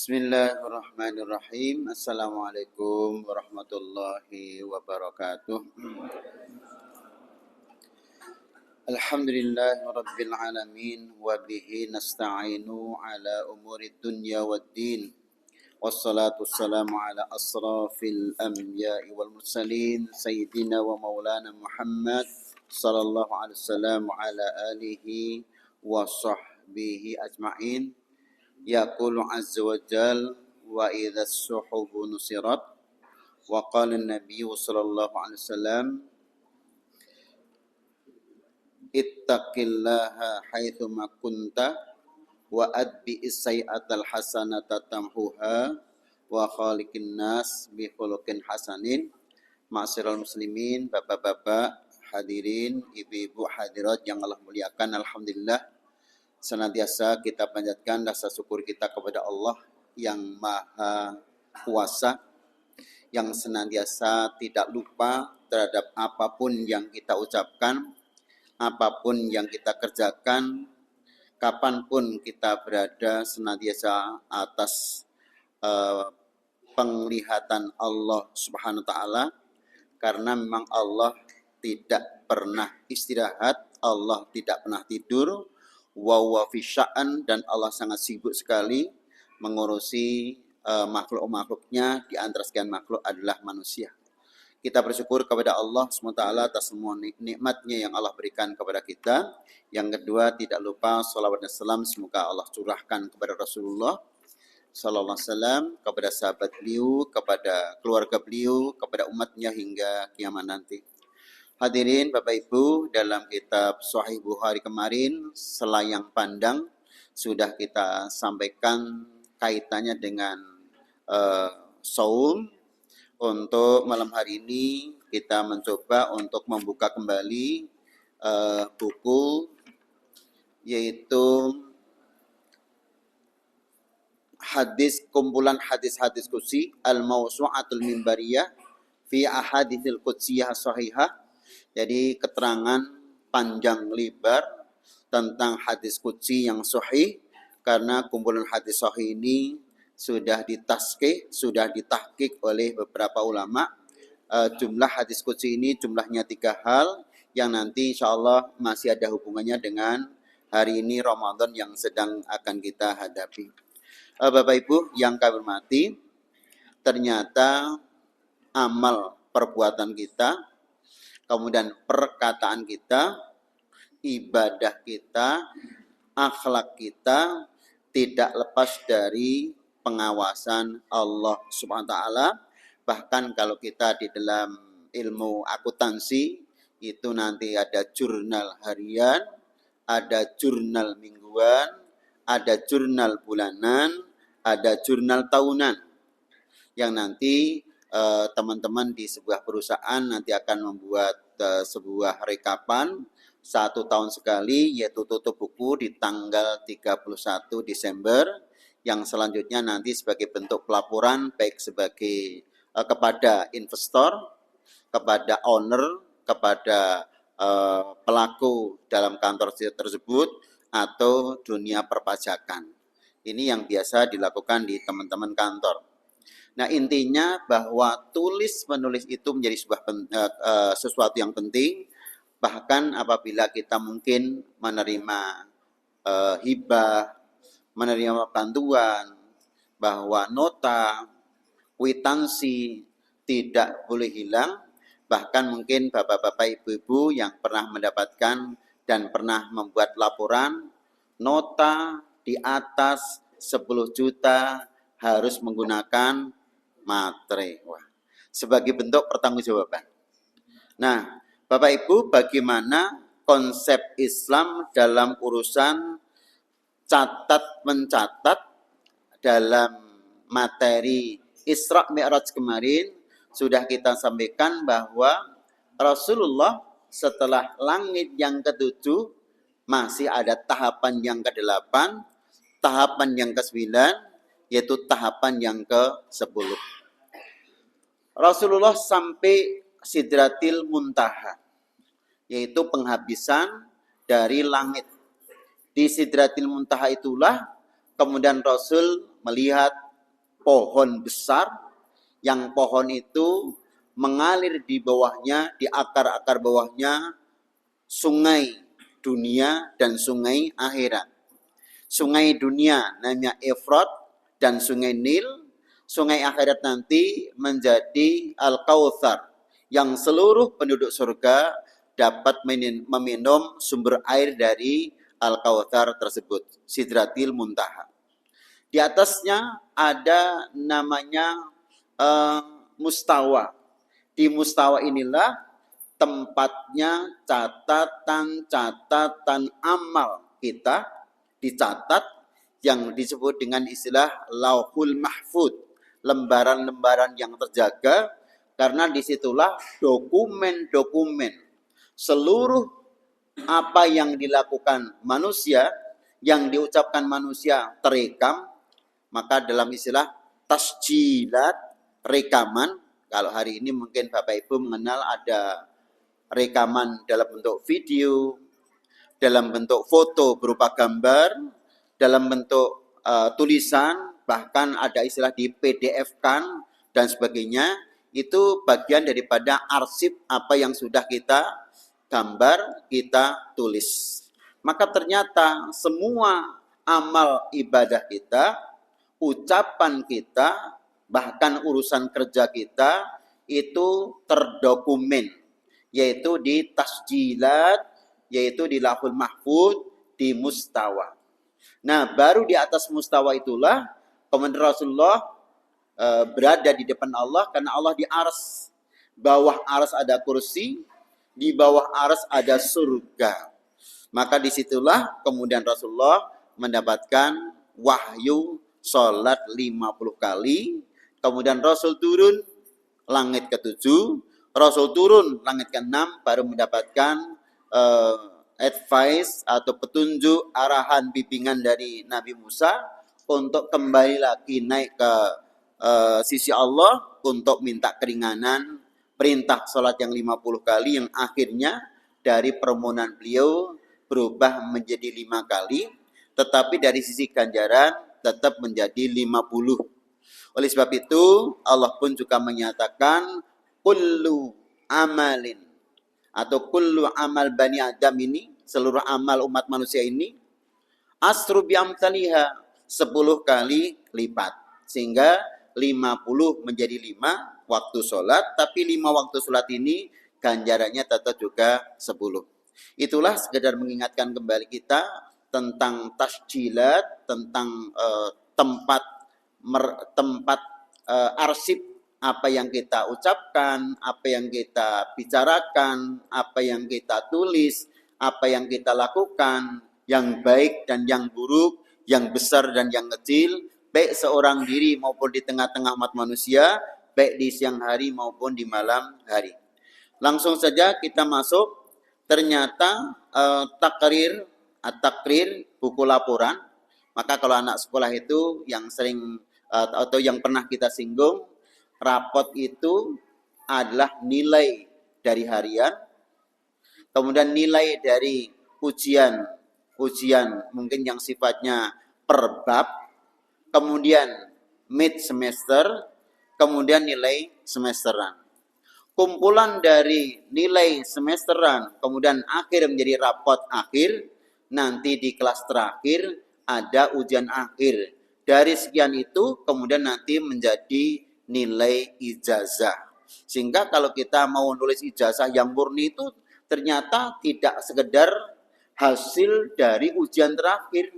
Bismillahirrahmanirrahim. Assalamualaikum warahmatullahi wabarakatuh. Alhamdulillahi rabbil alamin wa bihi nasta'inu ala umuri dunya waddin. Wassalatu wassalamu ala asrafil anbiya'i wal mursalin sayyidina wa maulana Muhammad sallallahu alaihi wasallam wa ala alihi wa sahbihi ajma'in. Yaqulu azza wa jal wa idza as-suhufu nusirat wa qala an-nabiy sallallahu alaihi wasallam ittaqillaha haitsu ma kunta wa adbi as-sayyi'atal hasanata tamhuha wa khaliqin nas bi khuluqin hasanin. Ma'asyiral muslimin, bapak-bapak hadirin, ibu-ibu hadirat yang Allah muliakan, alhamdulillah senantiasa kita panjatkan rasa syukur kita kepada Allah yang Maha Kuasa, yang senantiasa tidak lupa terhadap apapun yang kita ucapkan, apapun yang kita kerjakan, kapanpun kita berada, senantiasa atas penglihatan Allah Subhanahu wa taala, karena memang Allah tidak pernah istirahat, Allah tidak pernah tidur, wa huwa fi sya'an, dan Allah sangat sibuk sekali mengurusi makhluk-makhluknya. Di antara sekian makhluk adalah manusia. Kita bersyukur kepada Allah SWT atas semua nikmatnya yang Allah berikan kepada kita. Yang kedua, tidak lupa salawat dan salam semoga Allah curahkan kepada Rasulullah sallallahu alaihi wasallam, kepada sahabat beliau, kepada keluarga beliau, kepada umatnya hingga kiamat nanti. Hadirin Bapak Ibu, dalam kitab Sahih Bukhari kemarin, selayang pandang sudah kita sampaikan kaitannya dengan saum. Untuk malam hari ini kita mencoba untuk membuka kembali buku, yaitu kumpulan hadis-hadis qudsi Al-Mawsu'atul Mimbariyah fi Ahaditsil Qudsiyah Shahihah. Jadi keterangan panjang lebar tentang hadis qudsi yang sahih, karena kumpulan hadis sahih ini sudah ditaskih, sudah ditahqiq oleh beberapa ulama. Jumlah hadis qudsi ini jumlahnya 3 hal yang nanti insyaallah masih ada hubungannya dengan hari ini Ramadan yang sedang akan kita hadapi. Bapak Ibu yang kami hormati, ternyata amal perbuatan kita, kemudian perkataan kita, ibadah kita, akhlak kita tidak lepas dari pengawasan Allah Subhanahu wa taala. Bahkan kalau kita di dalam ilmu akuntansi itu nanti ada jurnal harian, ada jurnal mingguan, ada jurnal bulanan, ada jurnal tahunan, yang nanti teman-teman di sebuah perusahaan nanti akan membuat sebuah rekapan 1 tahun sekali, yaitu tutup buku di tanggal 31 Desember, yang selanjutnya nanti sebagai bentuk pelaporan baik sebagai kepada investor, kepada owner, kepada pelaku dalam kantor tersebut, atau dunia perpajakan. Ini yang biasa dilakukan di teman-teman kantor. Nah, intinya bahwa tulis-menulis itu menjadi sesuatu yang penting. Bahkan apabila kita mungkin menerima hibah, menerima bantuan, bahwa nota, kwitansi tidak boleh hilang. Bahkan mungkin bapak-bapak, ibu-ibu yang pernah mendapatkan dan pernah membuat laporan, nota di atas 10 juta harus menggunakan materai. Wah, sebagai bentuk pertanggungjawaban. Nah, Bapak Ibu, bagaimana konsep Islam dalam urusan catat-mencatat dalam materi Isra Mi'raj kemarin? Sudah kita sampaikan bahwa Rasulullah setelah langit yang ke-7 masih ada tahapan yang ke-8, tahapan yang ke-9, yaitu tahapan yang ke-10. Rasulullah sampai Sidratil Muntaha, yaitu penghabisan dari langit. Di Sidratil Muntaha itulah kemudian Rasul melihat pohon besar, yang pohon itu mengalir di bawahnya, di akar-akar bawahnya, sungai dunia dan sungai akhirat. Sungai dunia namanya Efrat dan sungai Nil, sungai akhirat nanti menjadi Al-Kautsar, yang seluruh penduduk surga dapat meminum sumber air dari Al-Kautsar tersebut, Sidratil Muntaha. Di atasnya ada namanya mustawa. Di mustawa inilah tempatnya catatan-catatan amal kita dicatat, yang disebut dengan istilah Lauhul Mahfud, lembaran-lembaran yang terjaga, karena disitulah dokumen-dokumen seluruh apa yang dilakukan manusia, yang diucapkan manusia terekam. Maka dalam istilah tasjilat, rekaman, kalau hari ini mungkin Bapak Ibu mengenal ada rekaman dalam bentuk video, dalam bentuk foto berupa gambar, dalam bentuk tulisan, bahkan ada istilah di PDF-kan dan sebagainya. Itu bagian daripada arsip apa yang sudah kita gambar, kita tulis. Maka ternyata semua amal ibadah kita, ucapan kita, bahkan urusan kerja kita itu terdokumen, yaitu di tasjilat, yaitu di Lauhul Mahfud, di mustawa. Nah, baru di atas mustawa itulah kemudian Rasulullah berada di depan Allah, karena Allah di arsy. Bawah arsy ada kursi, di bawah arsy ada surga. Maka disitulah kemudian Rasulullah mendapatkan wahyu sholat 50 kali, kemudian Rasul turun langit ke-7, Rasul turun langit ke-6, baru mendapatkan advice atau petunjuk, arahan, bimbingan dari Nabi Musa untuk kembali lagi naik ke sisi Allah untuk minta keringanan perintah sholat yang 50 kali, yang akhirnya dari permohonan beliau berubah menjadi 5 kali, tetapi dari sisi ganjaran tetap menjadi 50. Oleh sebab itu Allah pun juga menyatakan kullu amalin, atau kullu amal bani Adam ini, seluruh amal umat manusia ini, asru biamtaliha, 10 kali lipat, sehingga 50 menjadi 5 waktu sholat, tapi 5 waktu sholat ini ganjarannya tetap juga 10. Itulah sekedar mengingatkan kembali kita tentang tasjilat, tentang tempat arsip apa yang kita ucapkan, apa yang kita bicarakan, apa yang kita tulis, apa yang kita lakukan, yang baik dan yang buruk, yang besar dan yang kecil, baik seorang diri maupun di tengah-tengah umat manusia, baik di siang hari maupun di malam hari. Langsung saja kita masuk. Ternyata takrir, buku laporan. Maka kalau anak sekolah itu yang sering atau yang pernah kita singgung, rapot itu adalah nilai dari harian, kemudian nilai dari ujian mungkin yang sifatnya per bab, kemudian mid semester, kemudian nilai semesteran. Kumpulan dari nilai semesteran, kemudian akhir menjadi rapot akhir, nanti di kelas terakhir ada ujian akhir. Dari sekian itu kemudian nanti menjadi nilai ijazah. Sehingga kalau kita mau nulis ijazah yang murni itu ternyata tidak sekedar hasil dari ujian terakhir.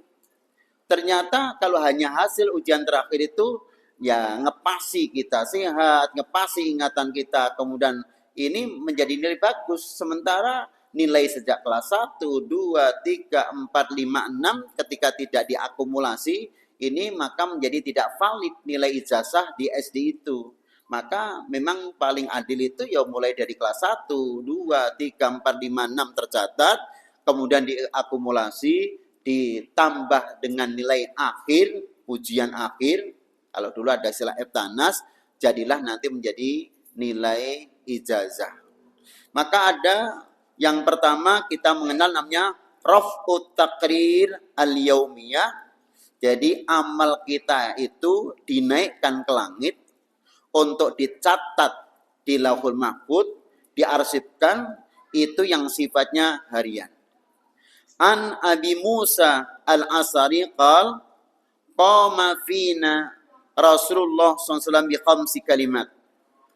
Ternyata kalau hanya hasil ujian terakhir itu ya ngepasi kita sehat, ngepasi ingatan kita, kemudian ini menjadi nilai bagus. Sementara nilai sejak kelas 1, 2, 3, 4, 5, 6 ketika tidak diakumulasi, ini maka menjadi tidak valid nilai ijazah di SD itu. Maka memang paling adil itu ya mulai dari kelas 1, 2, 3, 4, 5, 6 tercatat, kemudian diakumulasi, ditambah dengan nilai akhir, ujian akhir. Kalau dulu ada istilah Eptanas, jadilah nanti menjadi nilai ijazah. Maka ada yang pertama kita mengenal namanya Raf'ut Taqrir Al-Yaumiyah. Jadi amal kita itu dinaikkan ke langit untuk dicatat di Lauhul Mahfuz, diarsipkan, itu yang sifatnya harian. An Abi Musa al-Asari qal qama fina Rasulullah SAW bi khamsi kalimat.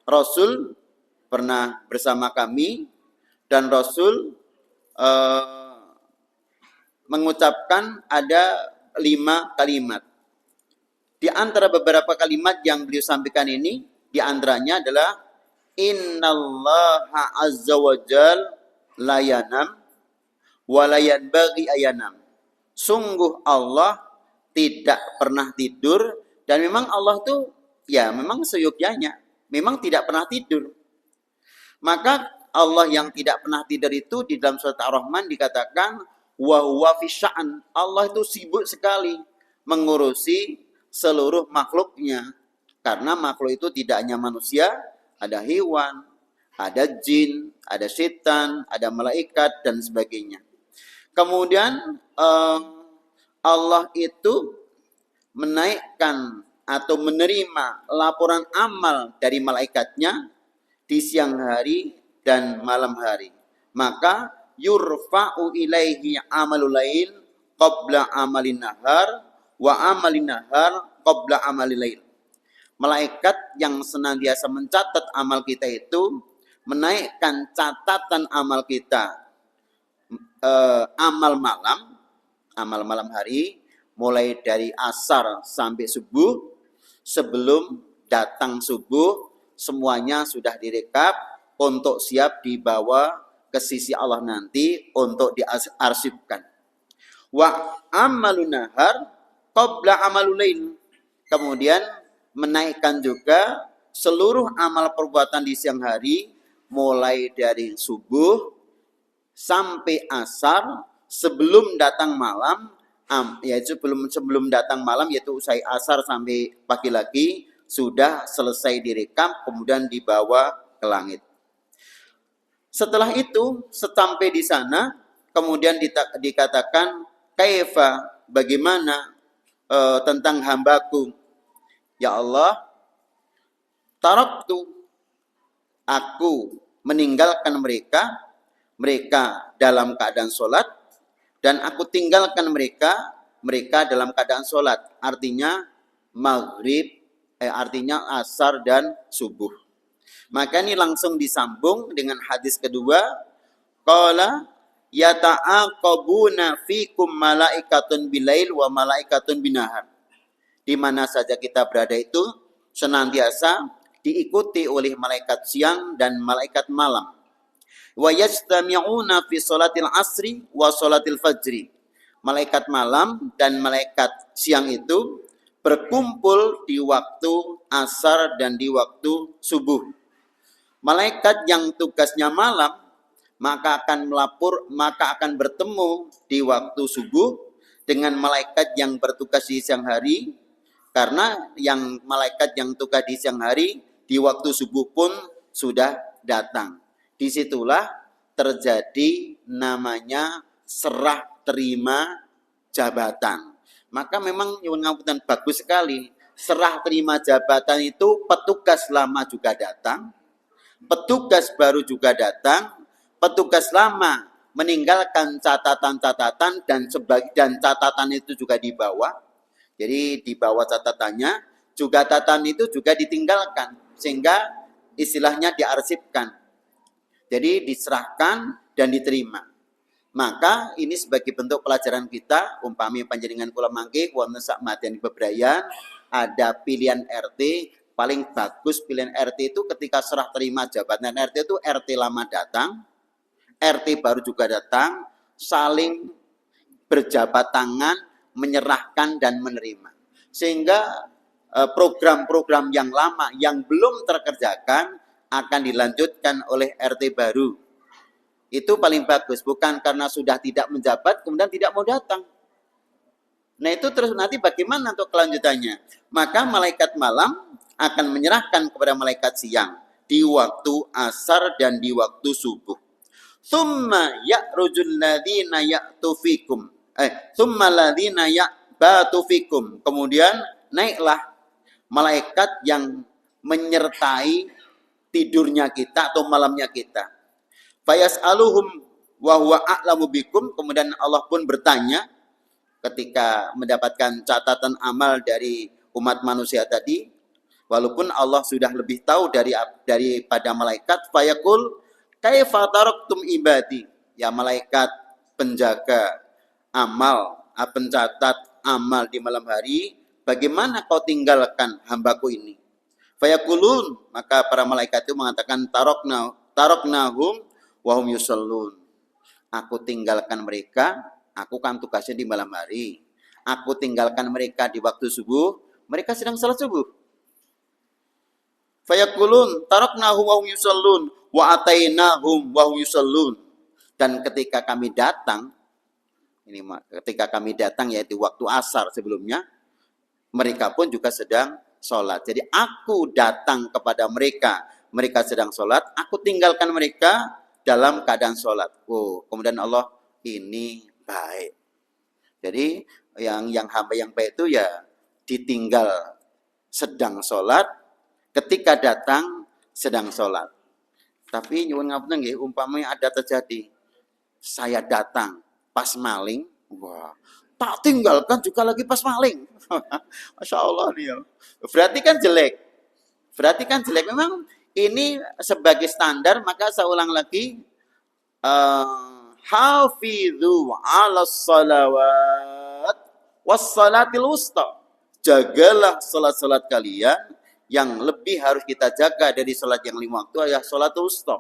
Rasul pernah bersama kami dan Rasul mengucapkan ada 5 kalimat. Di antara beberapa kalimat yang beliau sampaikan ini, di antaranya adalah Innallaha azza wa jal la yanam wa la yanbaghi ayanam. Sungguh Allah tidak pernah tidur, dan memang Allah tuh ya memang seyogyanya, memang tidak pernah tidur. Maka Allah yang tidak pernah tidur itu di dalam surat Ar-Rahman dikatakan wa huwa fi sya'an. Allah itu sibuk sekali mengurusi seluruh makhluknya. Karena makhluk itu tidak hanya manusia, ada hewan, ada jin, ada setan, ada malaikat dan sebagainya. Kemudian Allah itu menaikkan atau menerima laporan amal dari malaikatnya di siang hari dan malam hari. Maka yurfa'u ilaihi amalul lail qabla amalin nahar wa amalin nahar qabla amalil lail. Malaikat yang senantiasa mencatat amal kita itu menaikkan catatan amal kita amal malam hari, mulai dari asar sampai subuh. Sebelum datang subuh semuanya sudah direkap untuk siap dibawa ke sisi Allah nanti untuk diarsipkan. Wa amalun nahar qabla amalul lail. Kemudian menaikkan juga seluruh amal perbuatan di siang hari mulai dari subuh sampai asar sebelum datang malam, yaitu sebelum datang malam, yaitu usai asar sampai pagi lagi sudah selesai direkam kemudian dibawa ke langit. Setelah itu sampai di sana kemudian dikatakan kaifa, bagaimana tentang hambaku. Ya Allah, taraktu, aku meninggalkan mereka dalam keadaan sholat, dan aku tinggalkan mereka dalam keadaan sholat. Artinya maghrib, artinya asar dan subuh. Maka ini langsung disambung dengan hadis kedua. Qala yata'aqabuna fikum malaikatun bilail wa malaikatun binahar. Di mana saja kita berada itu senantiasa diikuti oleh malaikat siang dan malaikat malam. Wa yajtami'una fi salatil asri wa salatil fajri. Malaikat malam dan malaikat siang itu berkumpul di waktu asar dan di waktu subuh. Malaikat yang tugasnya malam maka akan bertemu di waktu subuh dengan malaikat yang bertugas di siang hari. Karena yang malaikat yang tugas di siang hari di waktu subuh pun sudah datang. Disitulah terjadi namanya serah terima jabatan. Maka memang pengampunan bagus sekali. Serah terima jabatan itu petugas lama juga datang, petugas baru juga datang, petugas lama meninggalkan catatan-catatan dan catatan itu juga dibawa. Jadi di bawah catatannya juga catatan itu juga ditinggalkan sehingga istilahnya diarsipkan. Jadi diserahkan dan diterima. Maka ini sebagai bentuk pelajaran kita, umpami panjenengan kula mangke wonten sak madyan bebrayan ada pilihan RT, paling bagus pilihan RT itu ketika serah terima jabatan RT itu RT lama datang, RT baru juga datang, saling berjabat tangan, menyerahkan dan menerima. Sehingga program-program yang lama yang belum terkerjakan akan dilanjutkan oleh RT baru. Itu paling bagus, bukan karena sudah tidak menjabat kemudian tidak mau datang. Nah itu terus nanti bagaimana untuk kelanjutannya? Maka malaikat malam akan menyerahkan kepada malaikat siang di waktu asar dan di waktu subuh. Tsumma ya'rujul ladzina ya'tu fikum. Tsumma ladzina batu fikum. Kemudian naiklah malaikat yang menyertai tidurnya kita atau malamnya kita. Fayas'aluhum wa huwa a'lamu bikum. Kemudian Allah pun bertanya ketika mendapatkan catatan amal dari umat manusia tadi, walaupun Allah sudah lebih tahu daripada malaikat, fayaqul kaifa taraktum ibadi, ya malaikat penjaga amal, pencatat amal di malam hari, bagaimana kau tinggalkan hambaku ini? Fayaqulun, maka para malaikat itu mengatakan taraknahum wa hum yusallun. Aku tinggalkan mereka, aku kan tugasnya di malam hari. Aku tinggalkan mereka di waktu subuh, mereka sedang salat subuh. Fayaqulun taraknahum wa hum yusallun wa atainahum wa hum yusallun. Dan ketika kami datang, yaitu waktu asar sebelumnya, mereka pun juga sedang sholat. Jadi aku datang kepada mereka, mereka sedang sholat, aku tinggalkan mereka dalam keadaan sholat. Kemudian Allah ini baik. Jadi yang hamba yang baik itu ya ditinggal sedang sholat, ketika datang sedang sholat. Tapi nyuwun ngapunten nggih, umpamanya ada terjadi saya datang pas maling, wah, tak tinggalkan juga lagi pas maling. Masya Allah nih ya. Berarti kan jelek. Memang ini sebagai standar, maka saya ulang lagi. Hafidhu ala salawat wassalatil wusta. Jagalah salat-salat kalian. Yang lebih harus kita jaga dari salat yang 5 waktu adalah salatul wusta.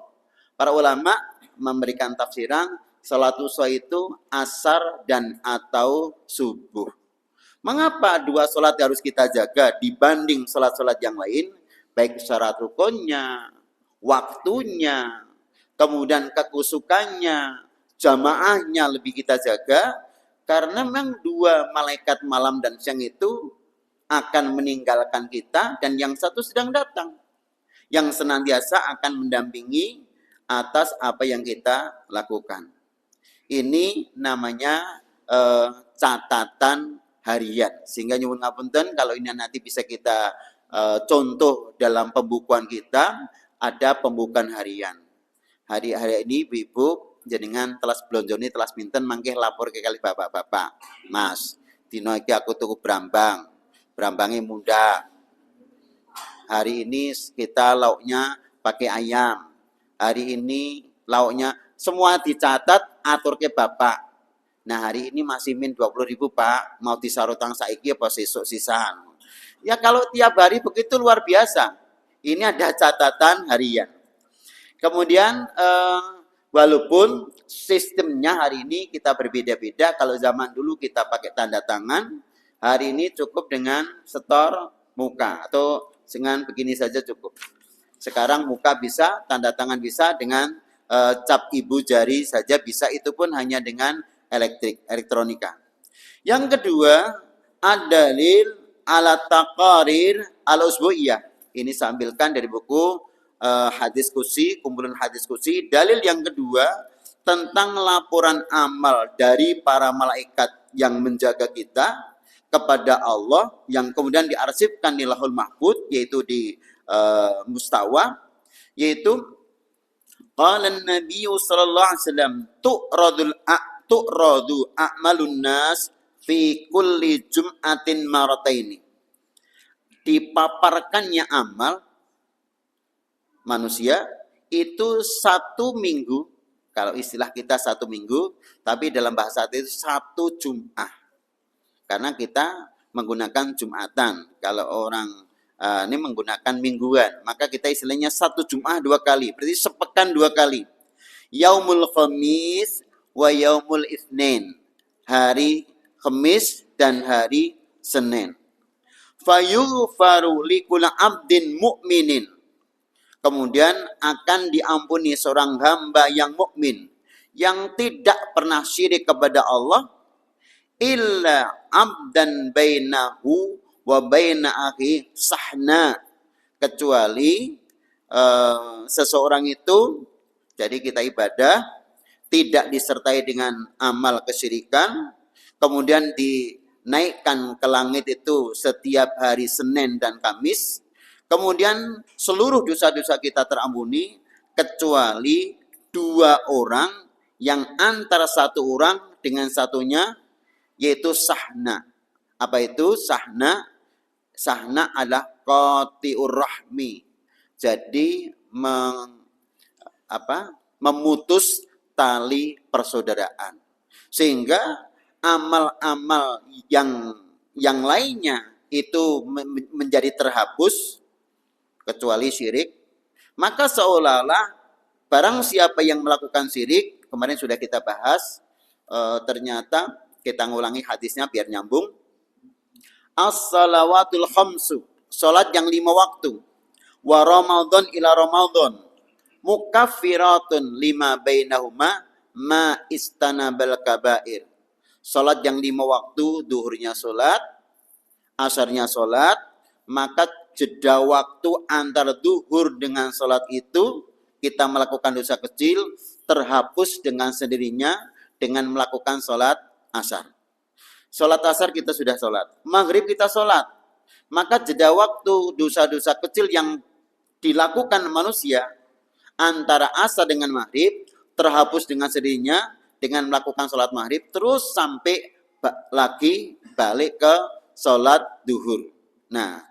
Para ulama memberikan tafsiran salat wusta itu asar dan atau subuh. Mengapa 2 salat harus kita jaga dibanding salat-salat yang lain? Baik syarat rukunnya, waktunya, kemudian kekusukannya, jamaahnya lebih kita jaga. Karena memang 2 malaikat malam dan siang itu akan meninggalkan kita, dan yang satu sedang datang, yang senantiasa akan mendampingi atas apa yang kita lakukan. Ini namanya catatan harian. Sehingga nyuwun ngapunten kalau ini nanti bisa kita contoh dalam pembukuan kita, ada pembukaan harian. Hari-hari ini ibu jenengan telas blonjoni telas pinten mangke lapor ke kali bapak-bapak. Mas, dino iki aku tuku brambangnya muda. Hari ini kita lauknya pakai ayam. Hari ini lauknya semua dicatat, atur ke bapak. Nah hari ini masih min 20.000 Pak, mau disarutang saiki apa sesuk sisan. Ya kalau tiap hari begitu luar biasa. Ini ada catatan harian. Kemudian walaupun sistemnya hari ini kita berbeda-beda, kalau zaman dulu kita pakai tanda tangan, hari ini cukup dengan setor muka atau dengan begini saja cukup. Sekarang muka bisa, tanda tangan bisa, dengan cap ibu jari saja bisa, itu pun hanya dengan elektronika. Yang kedua, ad-dalil ala taqarir al-usbu'iyah. Ini saya ambilkan dari buku hadis qudsi, kumpulan hadis qudsi. Dalil yang kedua tentang laporan amal dari para malaikat yang menjaga kita kepada Allah, yang kemudian diarsipkan di Lauhul Mahfuz, yaitu di mustawa, yaitu qala an-nabiy sallallahu alaihi wasallam tu'radu a'malun nas fi kulli jum'atin marataini. Dipaparkannya amal manusia itu 1 minggu, kalau istilah kita 1 minggu, tapi dalam bahasa itu 1 Jum'ah. Karena kita menggunakan Jumatan. Kalau orang ini menggunakan mingguan, maka kita istilahnya 1 Jum'ah 2 kali. Berarti sepekan 2 kali. Yaumul Khamis wa yaumul Itsnin. Hari Kamis dan hari Senin. Fayughfaru likulli 'abdin mu'minin. Kemudian akan diampuni seorang hamba yang mukmin yang tidak pernah syirik kepada Allah, illa abdan bainahu wa baina akhi sahna, kecuali seseorang itu, jadi kita ibadah tidak disertai dengan amal kesyirikan, kemudian naikkan ke langit itu setiap hari Senin dan Kamis. Kemudian seluruh dosa-dosa kita terampuni kecuali 2 orang yang antara 1 orang dengan satunya yaitu sahna. Apa itu sahna? Sahna adalah qati'ur rahmi. Jadi memutus tali persaudaraan. Sehingga amal-amal yang lainnya itu menjadi terhapus kecuali syirik. Maka seolah-olah barang siapa yang melakukan syirik, kemarin sudah kita bahas, ternyata kita ngulangi hadisnya biar nyambung. As-salawatul khamsu, salat yang 5 waktu. Wa Ramadan ila Ramadan, mukaffiratun lima bainahuma ma istanabal kabair. Salat yang 5 waktu, duhurnya salat, asarnya salat, maka jeda waktu antara duhur dengan salat itu kita melakukan dosa kecil terhapus dengan sendirinya dengan melakukan salat asar. Salat asar kita sudah salat, maghrib kita salat, maka jeda waktu dosa-dosa kecil yang dilakukan manusia antara asar dengan maghrib terhapus dengan sendirinya dengan melakukan salat maghrib, terus sampai lagi balik ke salat duhur. Nah,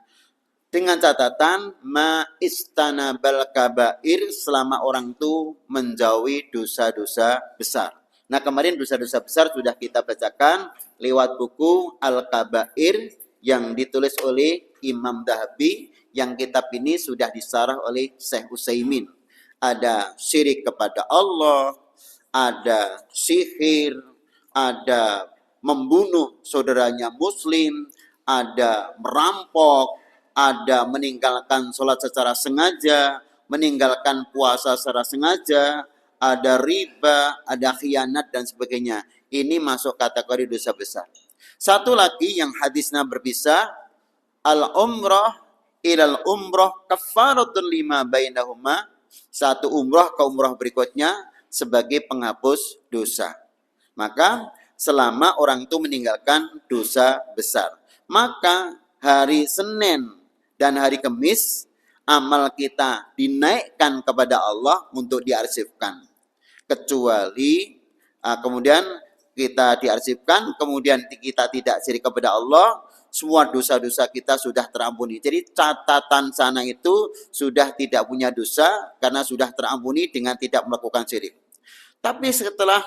dengan catatan ma istanabal kabair, selama orang itu menjauhi dosa-dosa besar. Nah, kemarin dosa-dosa besar sudah kita bacakan lewat buku Al-Kabair yang ditulis oleh Imam Dhahabi, yang kitab ini sudah disarah oleh Syekh Utsaimin. Ada syirik kepada Allah, ada sihir, ada membunuh saudaranya muslim, ada merampok, ada meninggalkan sholat secara sengaja, meninggalkan puasa secara sengaja, ada riba, ada khianat dan sebagainya. Ini masuk kategori dosa besar. Satu lagi yang hadisnya berpisah, al-umrah ilal umrah kafaratun lima bainahuma. Satu umrah ke umrah berikutnya sebagai penghapus dosa. Maka selama orang itu meninggalkan dosa besar, maka hari Senin dan hari Kamis amal kita dinaikkan kepada Allah untuk diarsipkan. Kecuali kemudian kita diarsipkan, kemudian kita tidak syirik kepada Allah, semua dosa-dosa kita sudah terampuni. Jadi catatan sana itu sudah tidak punya dosa karena sudah terampuni dengan tidak melakukan syirik. Tapi setelah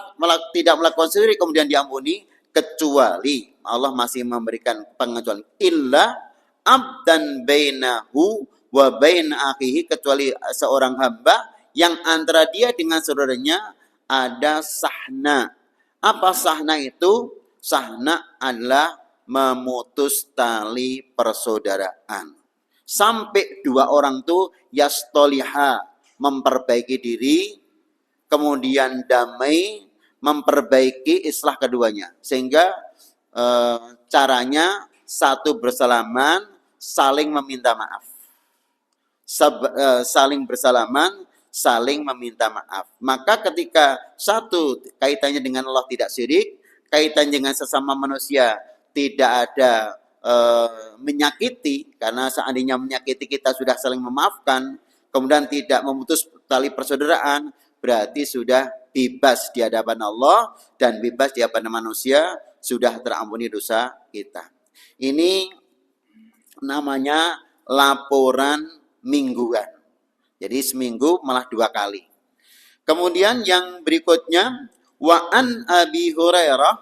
tidak melakukan syirik kemudian diampuni, kecuali Allah masih memberikan pengecualian, illa abdan bainahu wa bain akhihi, kecuali seorang hamba yang antara dia dengan saudaranya ada sahna. Apa sahna itu? Sahna adalah memutus tali persaudaraan. Sampai 2 orang itu yastoliha, memperbaiki diri, kemudian damai, memperbaiki islah keduanya. Sehingga caranya satu bersalaman, saling meminta maaf. Saling bersalaman, saling meminta maaf. Maka ketika satu kaitannya dengan Allah tidak syirik, kaitan dengan sesama manusia tidak ada menyakiti, karena seandainya menyakiti kita sudah saling memaafkan, kemudian tidak memutus tali persaudaraan, berarti sudah bebas di hadapan Allah dan bebas di hadapan manusia, sudah terampuni dosa kita. Ini namanya laporan mingguan. Jadi seminggu malah 2 kali. Kemudian yang berikutnya, wa an Abi Hurairah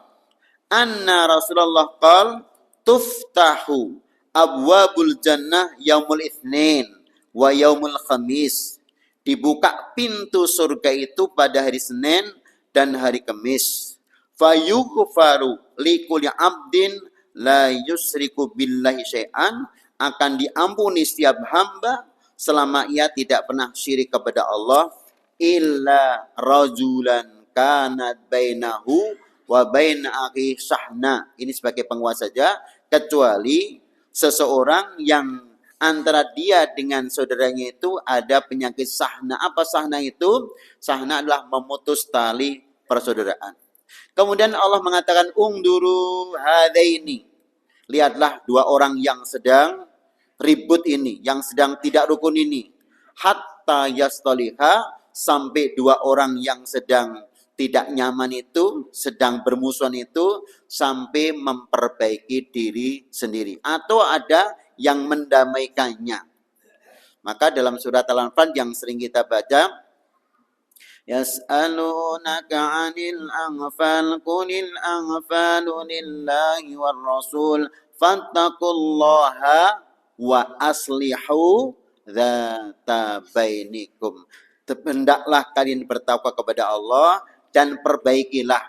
anna Rasulullah qala tuftahu abwabul jannah yaumul itsnin wa yaumul khamis. Dibuka pintu surga itu pada hari Senin dan hari Kamis. Fayughfaru likulli abdin la yusriku billahi syai'an, akan diampuni setiap hamba selama ia tidak pernah syirik kepada Allah, illa rajulan kanat bainahu wa baina akhi sahna. Ini sebagai penguas saja, kecuali seseorang yang antara dia dengan saudaranya itu ada penyakit sahna. Apa sahna itu? Sahna adalah memutus tali persaudaraan. Kemudian Allah mengatakan ungduru hadaini, lihatlah dua orang yang sedang ribut ini, yang sedang tidak rukun ini. Hatta yastaliha, sampai dua orang yang sedang tidak nyaman itu, sedang bermusuhan itu, sampai memperbaiki diri sendiri. Atau ada yang mendamaikannya. Maka dalam surat Al-Anfal yang sering kita baca, yas'alunaka 'anil anfal qulil anfalu lillahi war rasul fattaqullaha wa aslihu dzata bainikum. Hendaklah kalian bertakwa kepada Allah dan perbaikilah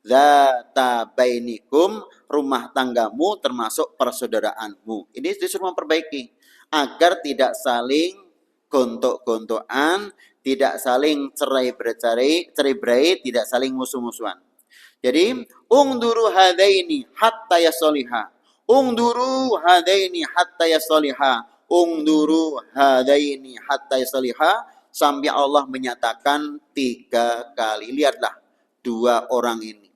dzata bainikum, rumah tanggamu termasuk persaudaraanmu. Ini disuruh memperbaiki agar tidak saling gontok-gontokan, tidak saling cerai-berai, tidak saling musuh-musuhan. Jadi, ungduru hadaini hatta yasoliha. Ungduru hadaini hatta yasoliha. Ungduru hadaini hatta yasoliha. Sampai Allah menyatakan 3 kali. Lihatlah, 2 orang ini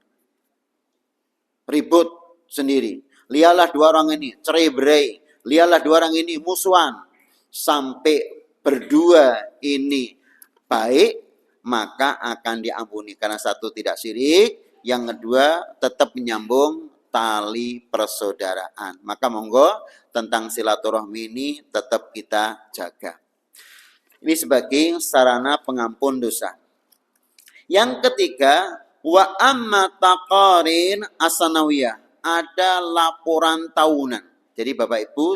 ribut sendiri. Lihatlah 2 orang ini cerai-berai. Lihatlah 2 orang ini musuhan. Sampai berdua ini baik, maka akan diampuni. Karena satu tidak syirik, yang kedua tetap menyambung tali persaudaraan. Maka monggo tentang silaturahmi ini tetap kita jaga. Ini sebagai sarana pengampun dosa. Yang ketiga, wa amma taqarin asanawiyah. Ada laporan tahunan. Jadi Bapak Ibu,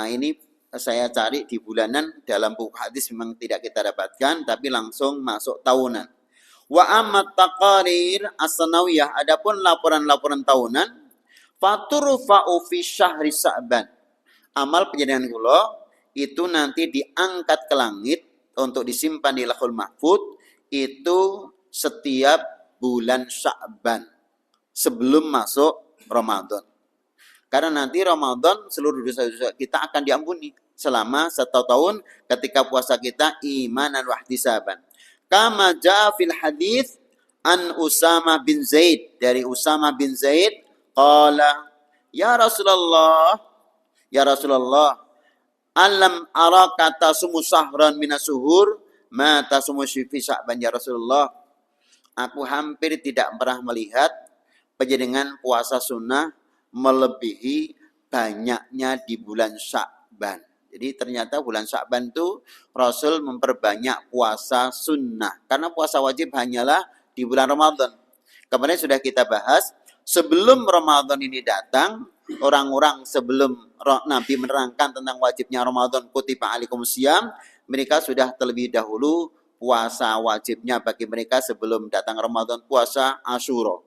ini saya cari di bulanan, dalam buku hadis memang tidak kita dapatkan, tapi langsung masuk tahunan. Wa amma taqarir asanawiyah. Adapun laporan-laporan tahunan, faturfa'u fi syahri Sa'ban. Amal penjadian kula itu nanti diangkat ke langit untuk disimpan di Lauhul Mahfuz itu setiap bulan Sya'ban sebelum masuk Ramadan. Karena nanti Ramadan seluruh dosa-dosa kita akan diampuni selama 1 tahun ketika puasa kita imanan wa ihtisaban. Kama jaa fil hadis an Usama bin Zaid, dari Usama bin Zaid qala ya Rasulullah alam araka tasumu sahran minas suhur ma tasumu fi Sya'ban ya Rasulullah. Aku hampir tidak pernah melihat panjenengan puasa sunnah melebihi banyaknya di bulan Sya'ban. Jadi ternyata bulan Sya'ban itu Rasul memperbanyak puasa sunnah. Karena puasa wajib hanyalah di bulan Ramadan. Kemarin sudah kita bahas, sebelum Ramadan ini datang, orang-orang sebelum Nabi menerangkan tentang wajibnya Ramadan, kutiba alaikumusiyam, mereka sudah terlebih dahulu puasa wajibnya bagi mereka sebelum datang Ramadan, puasa Asyura.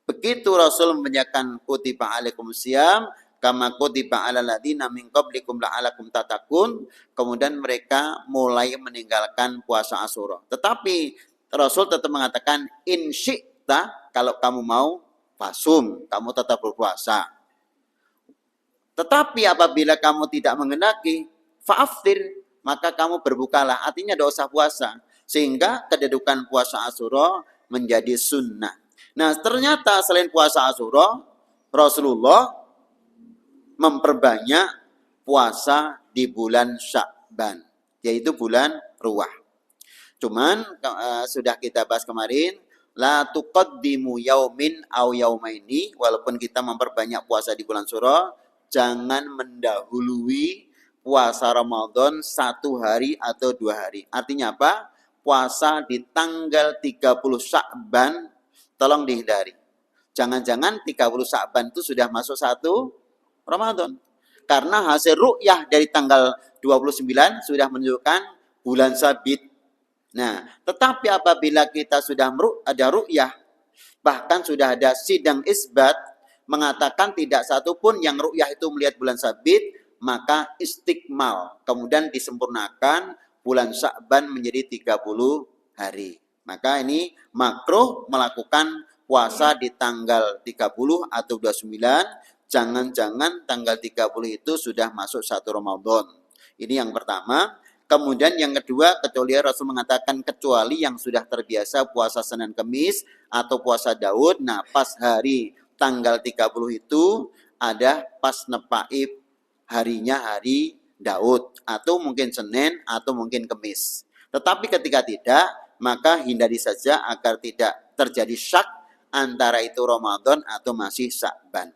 Begitu Rasul menyampaikan kutiba alaikumusiyam, kama kutiba alal ladzina min qablikum la'alakum tattaqun, kemudian mereka mulai meninggalkan puasa Asyura. Tetapi Rasul tetap mengatakan in syi'ta, kalau kamu mau fasum, kamu tetap berpuasa. Tetapi apabila kamu tidak mengendaki, fa'aftir, maka kamu berbukalah. Artinya tidak usah puasa. Sehingga kedudukan puasa Asyura menjadi sunnah. Nah ternyata selain puasa Asyura, Rasulullah memperbanyak puasa di bulan Sya'ban, yaitu bulan Ruwah. Cuman sudah kita bahas kemarin, la tuqaddimu yaumin aw yaumaini, walaupun kita memperbanyak puasa di bulan Syura, jangan mendahului puasa Ramadan 1 hari atau 2 hari. Artinya apa? Puasa di tanggal 30 Sya'ban tolong dihindari. Jangan-jangan 30 Sya'ban itu sudah masuk 1 Ramadan. Karena hasil ru'yah dari tanggal 29 sudah menunjukkan bulan sabit. Nah, tetapi apabila kita sudah ada ru'yah, bahkan sudah ada sidang isbat, mengatakan tidak satupun yang ru'yah itu melihat bulan sabit, maka istikmal. Kemudian disempurnakan bulan Sya'ban menjadi 30 hari. Maka ini makruh melakukan puasa di tanggal 30 atau 29. Jangan-jangan tanggal 30 itu sudah masuk 1 Ramadan. Ini yang pertama. Kemudian yang kedua, kecuali Rasul mengatakan kecuali yang sudah terbiasa puasa Senin Kemis atau puasa Daud. Nah pas hari tanggal 30 itu ada pas nepai harinya hari Daud, atau mungkin Senin, atau mungkin Kemis. Tetapi ketika tidak, maka hindari saja agar tidak terjadi syak antara itu Ramadan atau masih Sya'ban.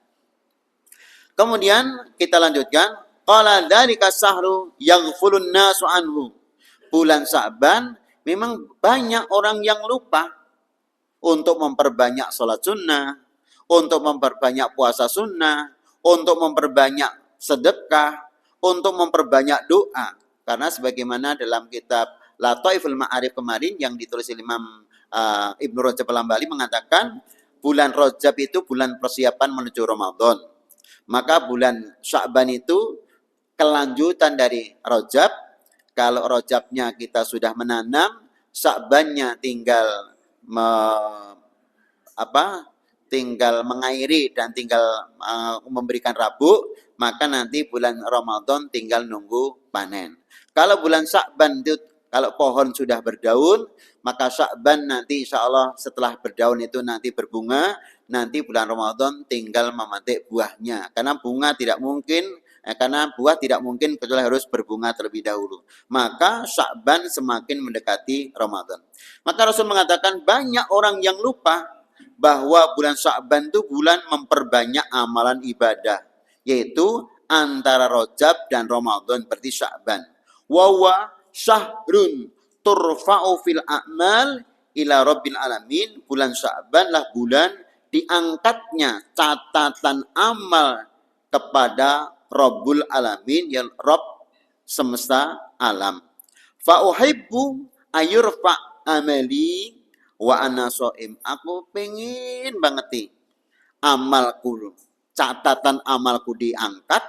Kemudian kita lanjutkan, qala dzalika syahru yaghfulun nasu anhu. Bulan Sya'ban memang banyak orang yang lupa untuk memperbanyak sholat sunnah, untuk memperbanyak puasa sunnah, untuk memperbanyak sedekah, untuk memperbanyak doa. Karena sebagaimana dalam kitab Lataiful Ma'arif kemarin yang ditulis Imam Ibnu Rajab Al-Hambali mengatakan bulan Rajab itu bulan persiapan menuju Ramadan. Maka bulan Sya'ban itu kelanjutan dari Rajab. Kalau Rajabnya kita sudah menanam, Sya'bannya tinggal tinggal mengairi dan tinggal memberikan rabuk, maka nanti bulan Ramadan tinggal nunggu panen. Kalau bulan Sya'ban itu, kalau pohon sudah berdaun, maka Sya'ban nanti insya Allah setelah berdaun itu nanti berbunga, nanti bulan Ramadan tinggal memetik buahnya. Karena bunga tidak mungkin, karena buah tidak mungkin kecuali harus berbunga terlebih dahulu. Maka Sya'ban semakin mendekati Ramadan. Maka Rasul mengatakan banyak orang yang lupa bahwa bulan Sya'ban itu bulan memperbanyak amalan ibadah, yaitu antara Rajab dan Ramadan berarti Sya'ban. Wa syahrun turfa'u fil a'mal ila rabbil alamin. Bulan Sya'ban lah bulan diangkatnya catatan amal kepada Rabbul Alamin, ya Rabb semesta alam. Fa uhibbu ayurfa amali wa ana shaim. Aku pengen banget nih amalku, catatan amalku diangkat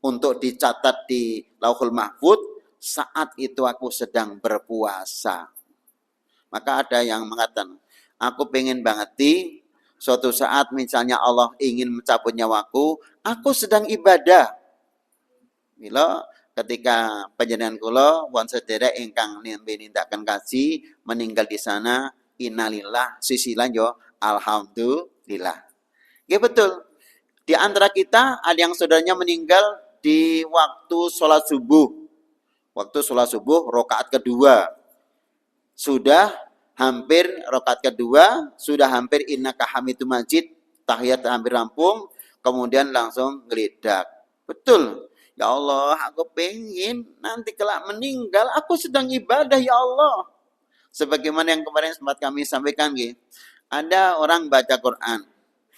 untuk dicatat di Lauhul Mahfuz saat itu aku sedang berpuasa. Maka ada yang mengatakan, aku pengen banget nih suatu saat misalnya Allah ingin mencabut nyawaku, aku sedang ibadah. Mila ketika panjenengan kula wonten sedherek ingkang nembe nindakaken kaji meninggal di sana, innalillah sisilan yo alhamdulillah. Nggih betul. Di antara kita ada yang saudaranya meninggal di waktu sholat subuh. Waktu sholat subuh rakaat kedua. Sudah hampir rakaat kedua, sudah hampir innaka hamidum majid, tahiyat hampir rampung, kemudian langsung geledak. Betul. Ya Allah, aku pengen nanti kelak meninggal, aku sedang ibadah ya Allah. Sebagaimana yang kemarin sempat kami sampaikan, ada orang baca Quran,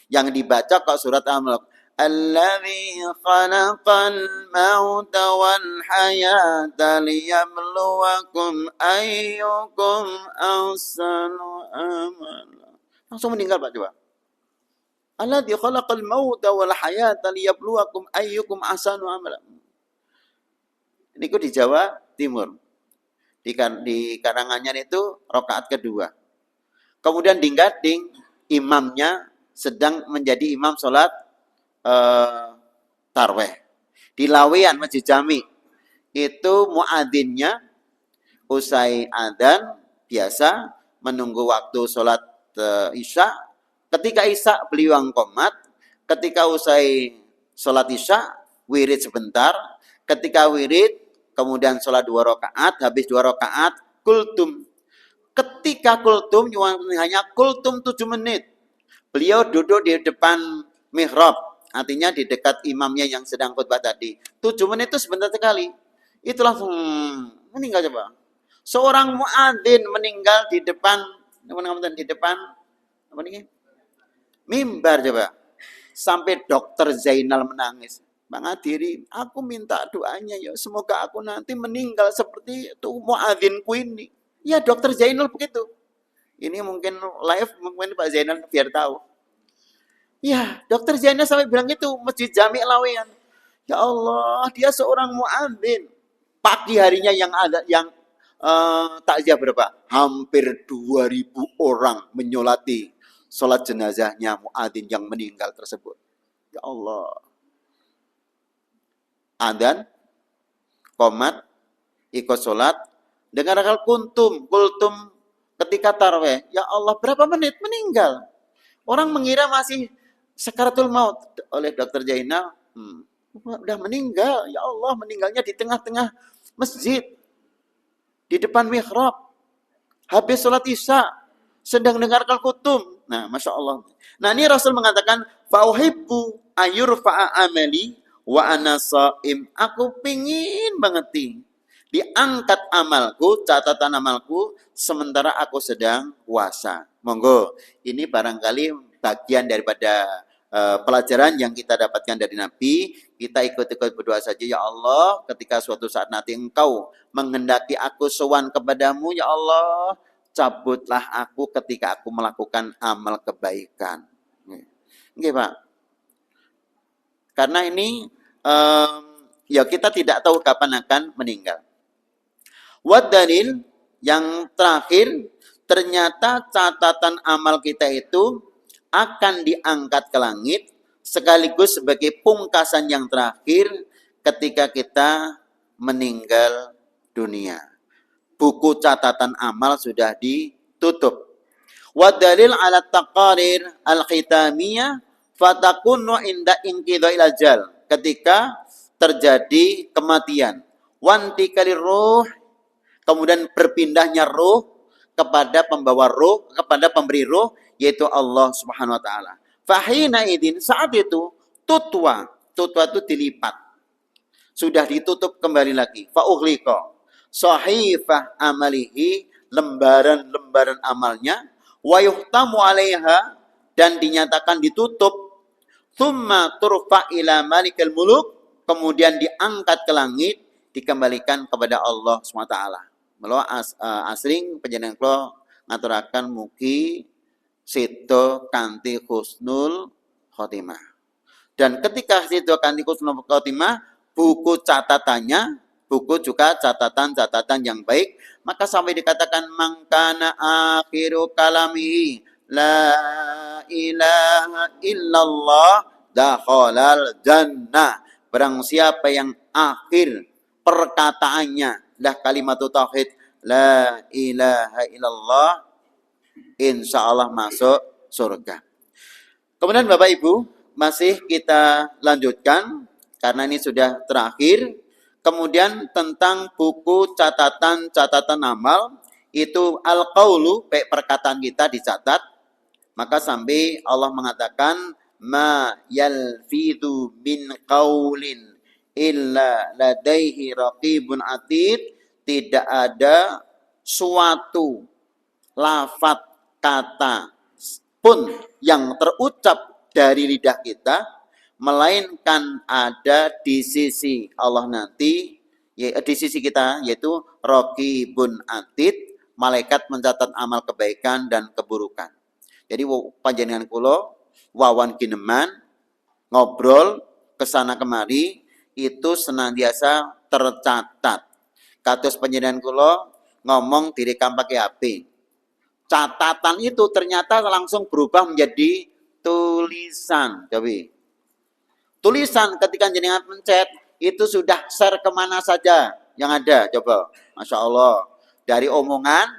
yang dibaca kok surat Al-Mulk. Alladzi khalaqal mauta wal hayata liyabluwakum ayyukum ahsanu amala. Langsung meninggal Pak coba. Alladzi khalaqal mauta wal hayata liyabluwakum ayyukum ahsanu amala. Ini di Jawa Timur. Di Karanganyar itu rakaat kedua. Kemudian di Gading imamnya sedang menjadi imam sholat tarweh. Di Lawean Masjid Jami itu muadzinnya usai adzan biasa menunggu waktu sholat isya. Ketika isya beliau qomat, ketika usai sholat isya wirid sebentar, ketika wirid kemudian sholat 2 rakaat, habis 2 rakaat kultum. Ketika kultum hanya kultum 7 menit. Beliau duduk di depan mihrab, artinya di dekat imamnya yang sedang khutbah tadi. 7 menit itu sebentar sekali. Itu langsung meninggal coba. Seorang muadzin meninggal di depan apa ini? Mimbar coba. Sampai dokter Zainal menangis. Bang Adiri, aku minta doanya ya, semoga aku nanti meninggal seperti itu muadzinku ini. Ya dokter Zainal begitu. Ini mungkin live, mungkin Pak Zainal biar tahu. Ya, dokter Zainal sampai bilang itu, Masjid Jami Lawean. Ya Allah, dia seorang muadzin. Pagi harinya yang takziah berapa? Hampir 2000 orang menyolati sholat jenazahnya muadzin yang meninggal tersebut. Ya Allah. Adzan, qomat, ikut sholat, dengan akal kultum ketika tarweh. Ya Allah, berapa menit meninggal? Orang mengira masih Sakaratul maut oleh Dokter Jainal. Udah meninggal, ya Allah, meninggalnya di tengah-tengah masjid, di depan mihrab, habis sholat isya, sedang dengarkan kutum. Nah, Masya Allah. Nah, ini Rasul mengatakan, fauhibbu ayurfa'a amali wa ana shaim. Aku pingin banget diangkat amalku, catatan amalku, sementara aku sedang puasa. Monggo, ini barangkali bagian daripada pelajaran yang kita dapatkan dari Nabi. Kita ikut-ikut berdoa saja, ya Allah, ketika suatu saat nanti Engkau menghendaki aku sowan kepadamu, ya Allah, cabutlah aku ketika aku melakukan amal kebaikan. Nggih, Pak. Karena ini ya kita tidak tahu kapan akan meninggal. Wad dalil yang terakhir, ternyata catatan amal kita itu akan diangkat ke langit sekaligus sebagai pungkasan yang terakhir ketika kita meninggal dunia. Buku catatan amal sudah ditutup. Wa dalil ala taqarir al-khitamiyah fatakunu inda inqidha'il ajal. Ketika terjadi kematian. Wanti kalir ruh, kemudian berpindahnya ruh kepada pembawa ruh, kepada pemberi ruh, yaitu Allah Subhanahu wa taala. Fahina idin, saat itu tutwa itu dilipat. Sudah ditutup kembali lagi. Fa ughliqa sahifah amalihi, lembaran-lembaran amalnya, wa yuhtamu 'alaiha, dan dinyatakan ditutup. Tsumma turfa ila malikal muluk, kemudian diangkat ke langit, dikembalikan kepada Allah SWT. Mula asring panjenengan kula ngaturaken mugi sedo kanthi husnul khotimah. Dan ketika sedo kanthi husnul khotimah, buku catatannya, buku juga catatan-catatan yang baik, maka sampai dikatakan mangkana akhiru kalamihi la ilaha illallah dakhalal jannah. Barang siapa yang akhir perkataannya lah kalimat tauhid la ilaha illallah, insya Allah masuk surga. Kemudian Bapak Ibu, masih kita lanjutkan karena ini sudah terakhir. Kemudian tentang buku catatan amal, itu al-qaulu, baik perkataan kita dicatat. Maka sampai Allah mengatakan ma yalfidhu min qaulin illa ladaihi raqibun atid. Tidak ada suatu lafaz kata pun yang terucap dari lidah kita, melainkan ada di sisi Allah nanti, di sisi kita, yaitu raqibun atid, malaikat mencatat amal kebaikan dan keburukan. Jadi panjenengan kula wawan kineman ngobrol kesana kemari itu senantiasa tercatat. Kados panjenengan kula ngomong direkam pakai HP. Catatan itu ternyata langsung berubah menjadi tulisan. Jadi tulisan ketika jenengan pencet itu sudah share kemana saja yang ada. Coba, Masya Allah. Dari omongan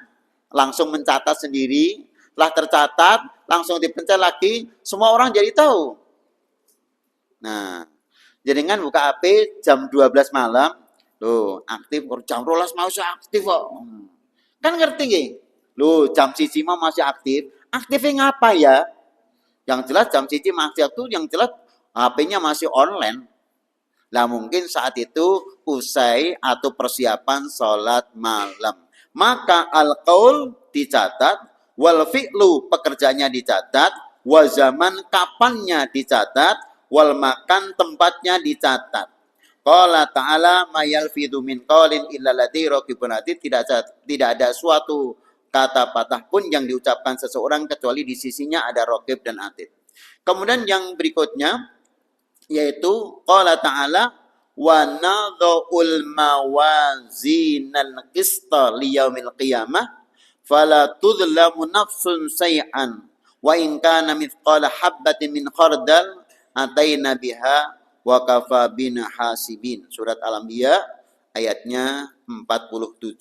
langsung mencatat sendiri. Setelah tercatat, langsung dipencet lagi, semua orang jadi tahu. Nah, jenengan buka HP jam 12 malam, loh, aktif, jam 12 masih aktif kok. Kan ngerti nggih? Loh, jam 1 masih aktif. Aktifnya ngapa ya? Yang jelas jam 1 masih aktif, yang jelas HP-nya masih online. Lah mungkin saat itu usai atau persiapan sholat malam. Maka al-qaul dicatat, wal fi'lu pekerjaannya dicatat, wa zaman kapannya dicatat, wal makan tempatnya dicatat. Qala ta'ala ma yalfidhu min qaulin illa ladzi raqibun atid. Tidak ada suatu kata patah pun yang diucapkan seseorang kecuali di sisinya ada raqib dan atid. Kemudian yang berikutnya yaitu qala ta'ala wa nadha'ul mawazinal qista liyaumil qiyamah fala tudlamu nafsun say'an wa in kana mithqala habbatin min khardal ataina biha wa kafa bina hasibin. Surat Al-Anbiya ayatnya 47.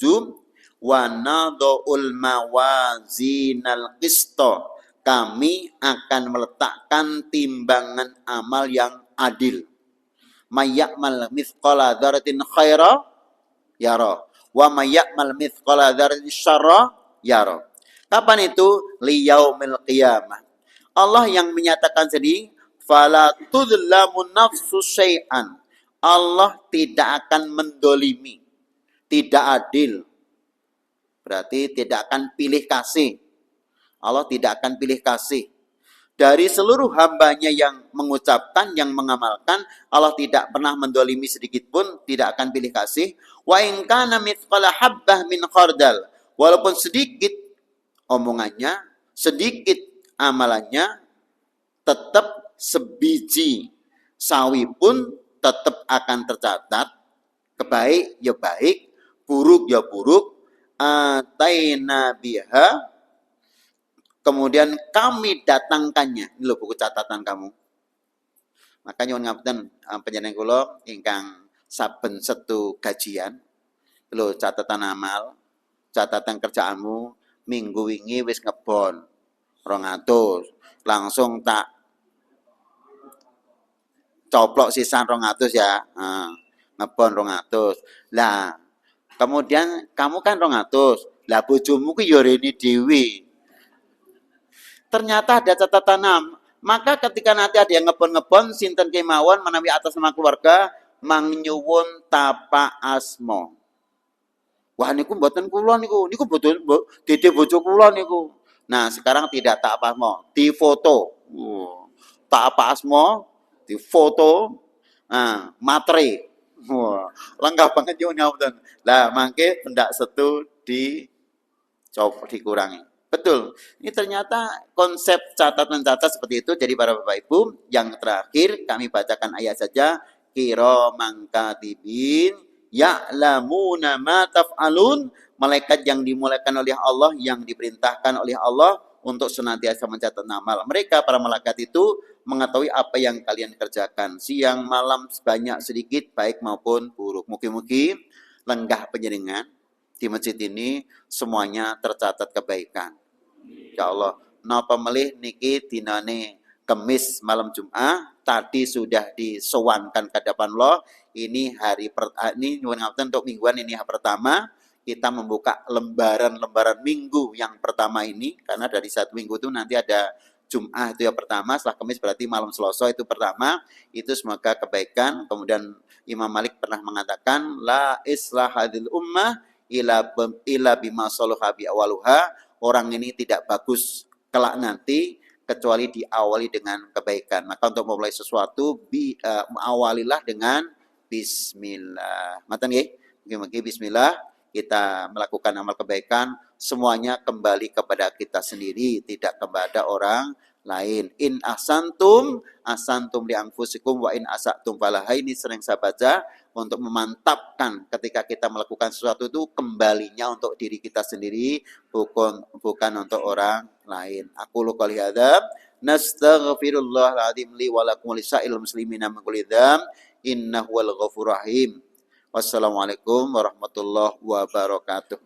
Wa nadha'ul mawazinal qista, kami akan meletakkan meletakkan timbangan amal yang adil. Mayyamal mithqala dzarratin khaira yara wa mayyamal mithqala dzarratin syarra yara. Kapan itu? Liyaumil qiyamah. Allah yang menyatakan sendiri, fala tudlamu nafsu syai'an. Allah tidak akan mendolimi, tidak adil. Berarti tidak akan pilih kasih. Allah tidak akan pilih kasih. Dari seluruh hambanya yang mengucapkan, yang mengamalkan, Allah tidak pernah mendolimi sedikit pun, tidak akan pilih kasih. Wa in kana mithqala habbah min khardal. Walaupun sedikit omongannya, sedikit amalannya, tetap sebiji sawi pun tetap akan tercatat. Kebaik ya baik, buruk ya buruk. Ataina biha, kemudian kami datangkannya. Ini loh buku catatan kamu. Makanya ngapunten panjenengan kula ingkang saben setu gajian lho catatan amal, catatan kerjaanmu minggu wingi wis ngebon 200. Langsung tak coplok sisan 200 ya. Ngebon 200. Lah kemudian kamu kan 200. Lah bojomu ku ya rene dhewe. Ternyata ada catatan maka ketika nanti ada yang ngebon-ngebon sinten kemawon menawi atas nama keluarga mangnyuwun tapa asmo. Wah niku mboten kula niku mboten dede bojo kula niku. Nah, sekarang tidak tak apa asmo, difoto. Tak apa asmo, difoto. Nah, materi. Wah, lengkap banget yo ngapunten. Lah mangke pendak setu dikurangi. Betul. Ini ternyata konsep catatan-catatan seperti itu. Jadi para Bapak Ibu, yang terakhir kami bacakan ayat saja. Kiraman katibin ya'lamuna ma taf'alun. Malaikat yang dimuliakan oleh Allah, yang diperintahkan oleh Allah untuk senantiasa mencatat amal. Mereka para malaikat itu mengetahui apa yang kalian kerjakan. Siang malam sebanyak sedikit baik maupun buruk. Mugi-mugi lenggah penjenengan di masjid ini semuanya tercatat kebaikan. Ya Allah, napa melih niki dinane Kemis malam Jumat tadi sudah disowankan ke hadapan Allah. Ini ini nyuwun ngapunten untuk mingguan ini hari pertama kita membuka lembaran-lembaran minggu yang pertama ini karena dari satu minggu itu nanti ada Jumat itu ya pertama, setelah Kemis berarti malam Selasa itu pertama. Itu semoga kebaikan. Kemudian Imam Malik pernah mengatakan la islahadil ummah ila bima salaha bi awaluha. Orang ini tidak bagus kelak nanti kecuali diawali dengan kebaikan. Maka untuk memulai sesuatu awalilah dengan bismillah. Ngoten nggih? Mugi-mugi bismillah kita melakukan amal kebaikan semuanya kembali kepada kita sendiri, tidak kepada orang lain. In asantum li anfusikum wa in asatum falaha. Ini sering saya baca untuk memantapkan ketika kita melakukan sesuatu itu kembalinya untuk diri kita sendiri, bukan untuk orang lain. Aku lu qouli hadza nastaghfirullahal azim li wa lakum lisa'il muslimina min kulli dzam innahu wal ghafurur rahim. Wassalamualaikum warahmatullahi wabarakatuh.